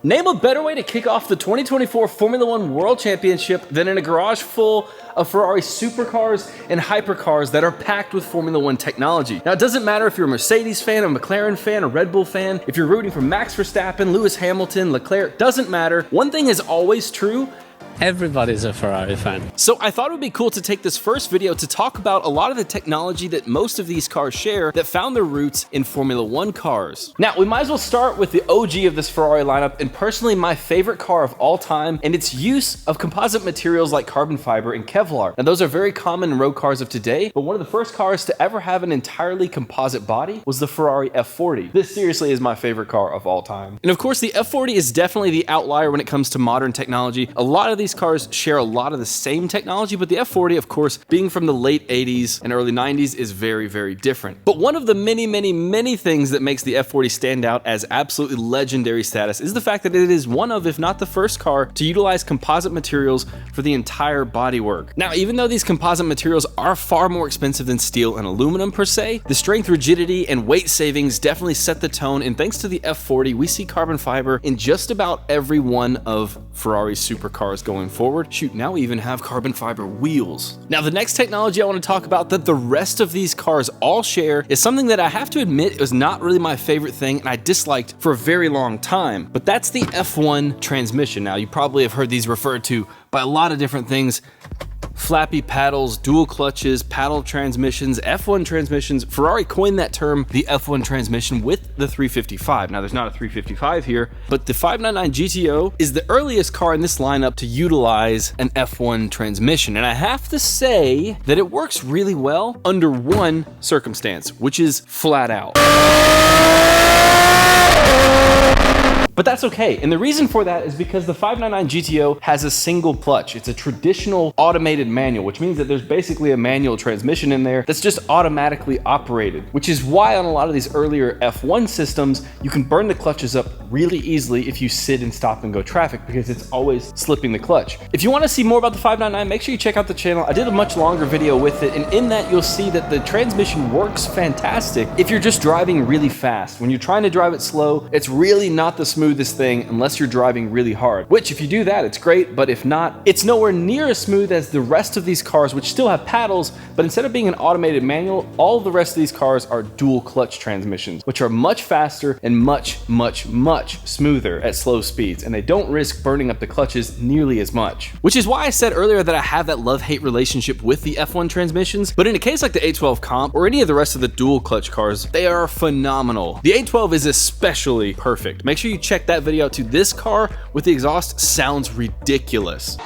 Name a better way to kick off the 2024 Formula One World Championship than in a garage full of Ferrari supercars and hypercars that are packed with Formula One technology. Now, it doesn't matter if you're a Mercedes fan, a McLaren fan, a Red Bull fan, if you're rooting for Max Verstappen, Lewis Hamilton, Leclerc, doesn't matter. One thing is always true. Everybody's a Ferrari fan. So I thought it would be cool to take this first video to talk about a lot of the technology that most of these cars share that found their roots in Formula One cars. Now, we might as well start with the OG of this Ferrari lineup, and personally my favorite car of all time, and its use of composite materials like carbon fiber and Kevlar. Now, those are very common in road cars of today, but one of the first cars to ever have an entirely composite body was the Ferrari F40. This seriously is my favorite car of all time. And of course, the F40 is definitely the outlier when it comes to modern technology. A lot of these cars share a lot of the same technology, but the F40, of course, being from the late 80s and early 90s, is very, very different. But one of the many things that makes the F40 stand out as absolutely legendary status is the fact that it is one of, if not the first car, to utilize composite materials for the entire bodywork. Now, even though these composite materials are far more expensive than steel and aluminum per se, the strength, rigidity, and weight savings definitely set the tone, and thanks to the F40, we see carbon fiber in just about every one of Ferrari's supercars going forward. Shoot, now we even have carbon fiber wheels. Now, the next technology I want to talk about that the rest of these cars all share is something that I have to admit was not really my favorite thing and I disliked for a very long time, but that's the F1 transmission. Now, you probably have heard these referred to by a lot of different things. Flappy paddles, dual clutches, paddle transmissions, F1 transmissions. Ferrari coined that term, the F1 transmission, with the 355. Now, there's not a 355 here, but the 599 GTO is the earliest car in this lineup to utilize an F1 transmission. And I have to say that it works really well under one circumstance, which is flat out. But that's okay, and the reason for that is because the 599 GTO has a single clutch. It's a traditional automated manual, which means that there's basically a manual transmission in there that's just automatically operated, which is why on a lot of these earlier F1 systems, you can burn the clutches up really easily if you sit in stop and go traffic, because it's always slipping the clutch. If you want to see more about the 599, make sure you check out the channel. I did a much longer video with it, and in that you'll see that the transmission works fantastic if you're just driving really fast. When you're trying to drive it slow, it's really not the smoothest thing unless you're driving really hard, which if you do that, it's great, but if not, it's nowhere near as smooth as the rest of these cars, which still have paddles, but instead of being an automated manual, all of the rest of these cars are dual clutch transmissions, which are much faster and much smoother at slow speeds, and they don't risk burning up the clutches nearly as much. Which is why I said earlier that I have that love-hate relationship with the F1 transmissions, but in a case like the A12 Comp or any of the rest of the dual clutch cars, they are phenomenal. The A12 is especially perfect. Make sure you check that video out too. This car with the exhaust sounds ridiculous.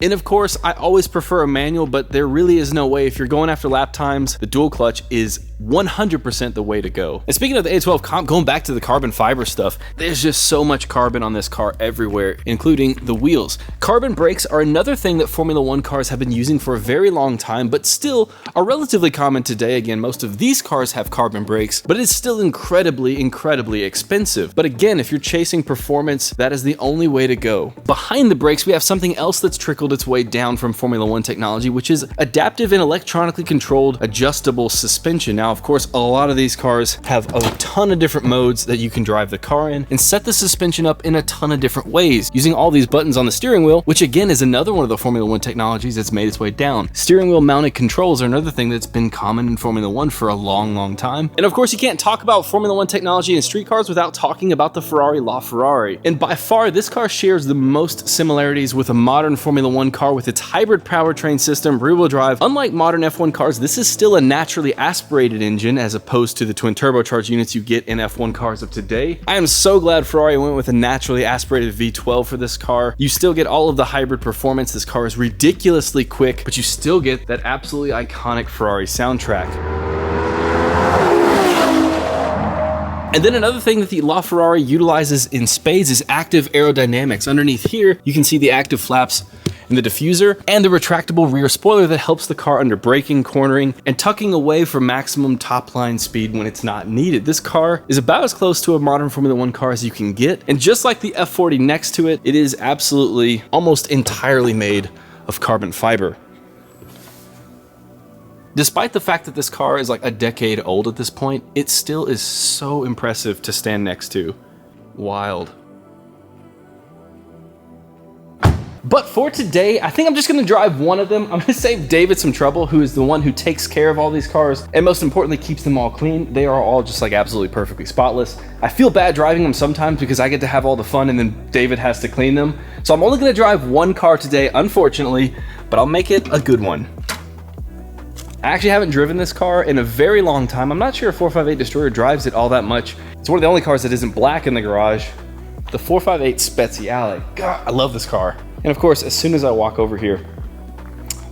And of course, I always prefer a manual, but there really is no way. If you're going after lap times, the dual clutch is 100% the way to go. And speaking of the A12 Comp, going back to the carbon fiber stuff, there's just so much carbon on this car everywhere, including the wheels. Carbon brakes are another thing that Formula One cars have been using for a very long time, but still are relatively common today. Again, most of these cars have carbon brakes, but it's still incredibly expensive. But again, if you're chasing performance, that is the only way to go. Behind the brakes, we have something else that's trickled its way down from Formula One technology, which is adaptive and electronically controlled adjustable suspension. Now, of course, a lot of these cars have a ton of different modes that you can drive the car in and set the suspension up in a ton of different ways using all these buttons on the steering wheel, which again is another one of the Formula One technologies that's made its way down. Steering wheel mounted controls are another thing that's been common in Formula One for a long time. And of course, you can't talk about Formula One technology in street cars without talking about the Ferrari LaFerrari. And by far, this car shares the most similarities with a modern Formula One car with its hybrid powertrain system, rear-wheel drive. Unlike modern F1 cars, this is still a naturally aspirated engine as opposed to the twin turbocharged units you get in F1 cars of today. I am so glad Ferrari went with a naturally aspirated V12 for this car. You still get all of the hybrid performance. This car is ridiculously quick, but you still get that absolutely iconic Ferrari soundtrack. And then another thing that the LaFerrari utilizes in spades is active aerodynamics. Underneath here, you can see the active flaps in the diffuser and the retractable rear spoiler that helps the car under braking, cornering, and tucking away for maximum top line speed when it's not needed. This car is about as close to a modern Formula One car as you can get. And just like the F40 next to it, it is absolutely almost entirely made of carbon fiber. Despite the fact that this car is like a decade old at this point, it still is so impressive to stand next to. Wild. But for today, I think I'm just gonna drive one of them. I'm gonna save David some trouble, who is the one who takes care of all these cars, and most importantly, keeps them all clean. They are all just like absolutely perfectly spotless. I feel bad driving them sometimes because I get to have all the fun and then David has to clean them. So I'm only gonna drive one car today, unfortunately, but I'll make it a good one. I actually haven't driven this car in a very long time. I'm not sure if 458 Destroyer drives it all that much. It's one of the only cars that isn't black in the garage. The 458 Speziale. God, I love this car. And of course, as soon as I walk over here,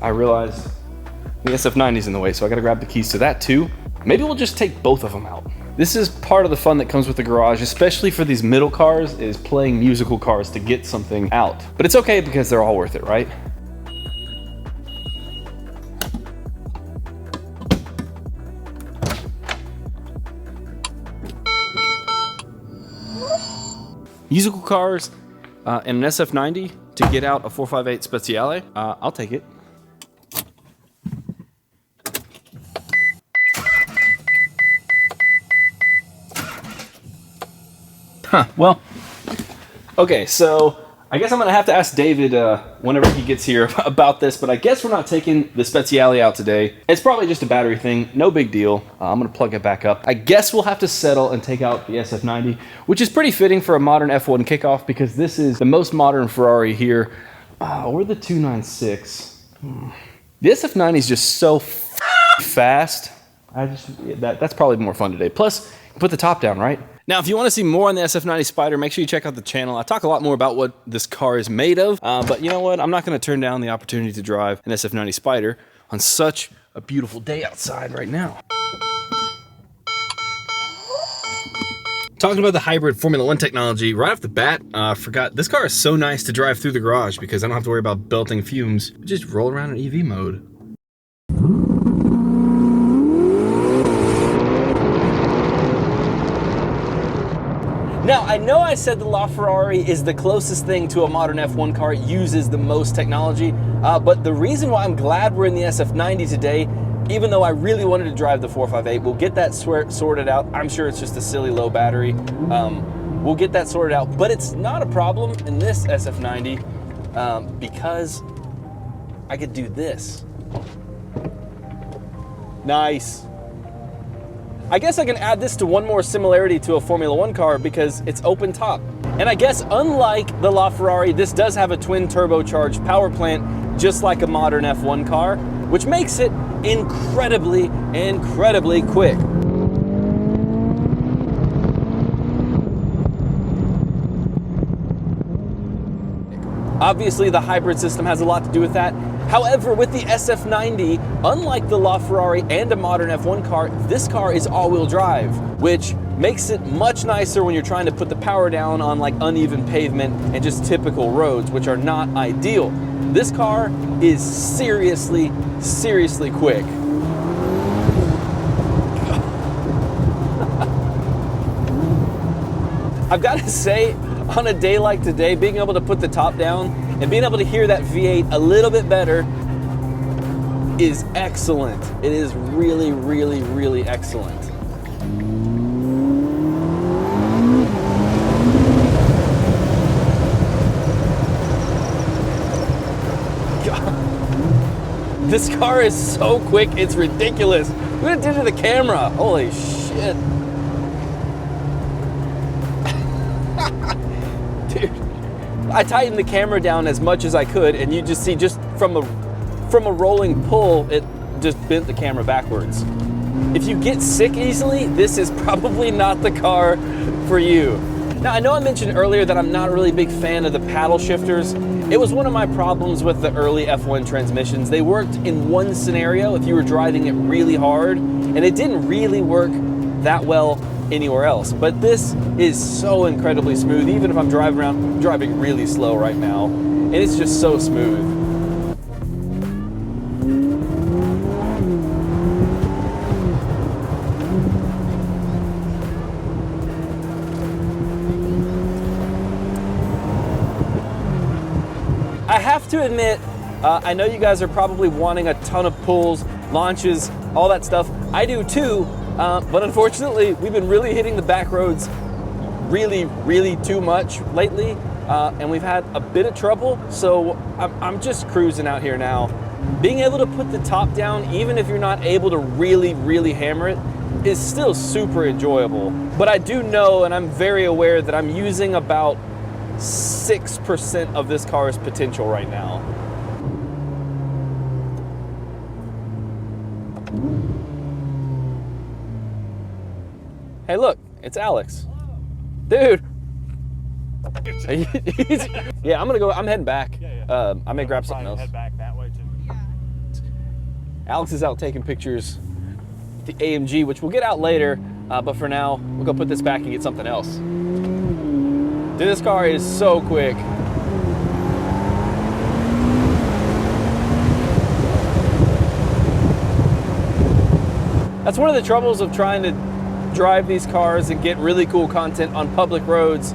I realize the SF90's in the way, so I gotta grab the keys to that too. Maybe we'll just take both of them out. This is part of the fun that comes with the garage, especially for these middle cars, is playing musical cars to get something out. But it's okay because they're all worth it, right? Musical cars and an SF90 to get out a 458 Speziale, I'll take it. Huh, well, okay, so I guess I'm gonna have to ask David whenever he gets here about this, but I guess we're not taking the Speziale out today. It's probably just a battery thing, no big deal. I'm gonna plug it back up. I guess we'll have to settle and take out the SF90, which is pretty fitting for a modern F1 kickoff because this is the most modern Ferrari here, or the 296. The SF90 is just so fast. That's probably more fun today. Plus, you can put the top down, right? Now, if you want to see more on the SF90 Spider, make sure you check out the channel. I talk a lot more about what this car is made of, but you know what? I'm not going to turn down the opportunity to drive an SF90 Spider on such a beautiful day outside right now. Talking about the hybrid Formula One technology, right off the bat, I forgot, this car is so nice to drive through the garage because I don't have to worry about belting fumes. Just roll around in EV mode. Now, I know I said the LaFerrari is the closest thing to a modern F1 car, it uses the most technology, but the reason why I'm glad we're in the SF90 today, even though I really wanted to drive the 458, we'll get that sorted out. I'm sure it's just a silly low battery. We'll get that sorted out, but it's not a problem in this SF90 because I could do this. Nice. I guess I can add this to one more similarity to a Formula One car because it's open top. And I guess unlike the LaFerrari, this does have a twin turbocharged power plant, just like a modern F1 car, which makes it incredibly, incredibly quick. Obviously, the hybrid system has a lot to do with that. However, with the SF90, unlike the LaFerrari and a modern F1 car, this car is all-wheel drive, which makes it much nicer when you're trying to put the power down on like uneven pavement and just typical roads, which are not ideal. This car is seriously, seriously quick. I've got to say, on a day like today, being able to put the top down and being able to hear that V8 a little bit better is excellent. It is really, really, really excellent. God. This car is so quick, it's ridiculous. Look what it did to the camera. Holy shit. Dude, I tightened the camera down as much as I could, and you just see, just from a rolling pull, it just bent the camera backwards. If you get sick easily, this is probably not the car for you. Now, I know I mentioned earlier that I'm not a really big fan of the paddle shifters. It was one of my problems with the early F1 transmissions. They worked in one scenario if you were driving it really hard, and it didn't really work that well anywhere else. But this is so incredibly smooth, even if I'm driving around, I'm driving really slow right now, and it's just so smooth. I have to admit, I know you guys are probably wanting a ton of pulls launches, all that stuff. I do too, but unfortunately, we've been really hitting the back roads really too much lately, and we've had a bit of trouble, so I'm just cruising out here now. Being able to put the top down, even if you're not able to really hammer it, is still super enjoyable. But I do know, and I'm very aware that I'm using about 6% of this car's potential right now. Hey look, it's Alex. Dude. Yeah, I'm heading back. I may grab something else. Head back that way too. Alex is out taking pictures with the AMG, which we'll get out later, but for now, we'll go put this back and get something else. Dude, this car is so quick. That's one of the troubles of trying to drive these cars and get really cool content on public roads,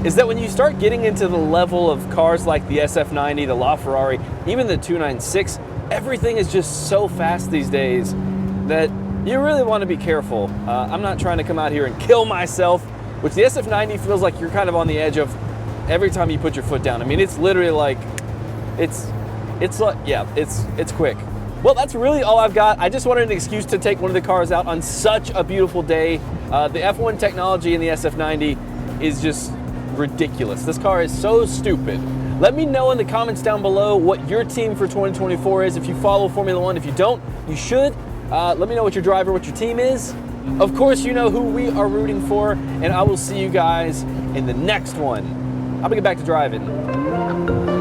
is that when you start getting into the level of cars like the SF90, the LaFerrari, even the 296, everything is just so fast these days that you really want to be careful. I'm not trying to come out here and kill myself, which the SF90 feels like you're kind of on the edge of every time you put your foot down. I mean, it's literally like, it's like, yeah, it's quick. Well, that's really all I've got. I just wanted an excuse to take one of the cars out on such a beautiful day. The F1 technology in the SF90 is just ridiculous. This car is so stupid. Let me know in the comments down below what your team for 2024 is. If you follow Formula One, if you don't, you should. Let me know what your driver, what your team is. Of course, you know who we are rooting for, and I will see you guys in the next one. I'm gonna get back to driving.